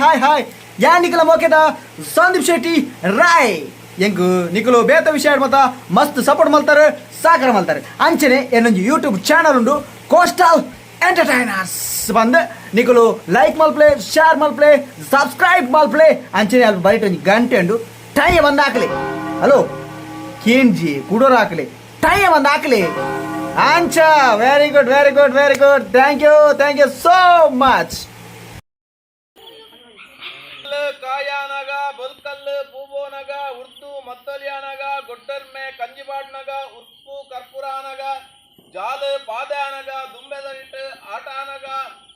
Hi ಯಾ ನಿಖಲ ಮೋಕೆದ ಸಂದೀಪ್ ಶೆಟ್ಟಿ ರಾಯ್ ಎಂಕು ನಿಖಲು ಬೇತ ವಿಷಯ ಮತ ಮಸ್ತ್ ಸಪೋರ್ಟ್ ಮಲ್ತಾರೆ ಸಾಕರ ಮಲ್ತಾರೆ ಅಂಚನೆ ಏನೊಂದು ಯೂಟ್ಯೂಬ್ ಚಾನಲ್ ಉಂಡು ಕೋಸ್ಟಲ್ ಎಂಟರ್ಟೈನರ್ಸ್ ಬಂದು ನಿಖಲು ಲೈಕ್ ಮಲ್ಪ್ಲೆ ಶೇರ್ ಮಲ್ಪ್ಲೆ ಸಬ್ಸ್ಕ್ರೈಬ್ ಮಲ್ಪ್ಲೆ ಅಂಚನೆ ಅಲ್ಲಿ ಬೈಟ್ ಒಂದು ಗಂಟೆ ಉಂಡು ಟೈ ಒಂದು ಹಾಕಲಿ ಹಲೋ ಕೇಂಜಿ ಕುಡೋರು ಹಾಕಲಿ ಟೈ ಒಂದು ಹಾಕಲಿ ಅಂಚ very good thank you so much. ಕಾಯಾನಗ ಬಲ್ಕಲ್ ಪೂಬೋನಗ ಉರ್ದು ಮತ್ತಲಿಯಾನಗ ಗೊಡ್ಡರ್ಮೆ ಕಂಜಿಬಾಡ್ನಗ ಉಪ್ಪು ಕರ್ಪೂರಾನಗ ಜಾಲು ಪಾದಾನಗ ದುಂಬೆದರಿಟ್ಟು ಆಟಾನಗ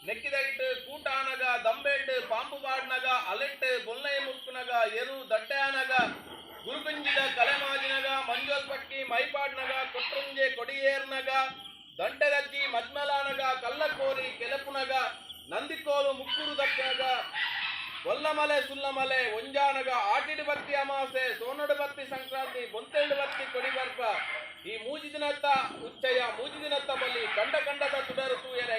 ನೆಕ್ಕಿದರಿಟ್ಟು ಕೂಟಾನಗ ದಂಬೆಡ್ ಪಾಂಪು ಬಾಡ್ನಗ ಅಲೆಟ್ ಬೊಲ್ಲೈ ಮುಕ್ಕುನಗ ಎರು ದಟ್ಟೆಯಾನಗ ಗುರುಗುಂಜಿದ ಕಲೆಮಾಜಿನಗ ಮಂಜೋಲ್ ಪಟ್ಟಿ ಮೈಪಾಡ್ನಗ ಕೊಟ್ರುಂಜೆ ಕೊಡಿಯೇರ್ನಗ ದಂಟೆಗಜ್ಜಿ ಮಜ್ಮಲಾನಗ ಕಲ್ಲಕೋರಿ ಕೆಲಪುನಗ ನಂದಿಕೋಲು ಮುಕ್ಕೂರು ದಕ್ಕನಗ ಒಲ್ಲಮಲೆ ಸುಲ್ಲಮಲೆ ಒಂಜಾನಗ ಆಟಿಡು ಬತ್ತಿ ಅಮಾಸೆ ಸೋನಡು ಬತ್ತಿ ಸಂಕ್ರಾಂತಿ ಬೊಂತೆಂಡು ಬತ್ತಿ ಕೊಡಿಬರ್ಪ ಈ ಮೂಜಿ ದಿನತ್ತ ಉಚ್ಚಯ ಮೂಜಿ ದಿನತ್ತ ಬಲ್ಲಿ ಕಂಡದ ತುಡರು ತೂಯರೆ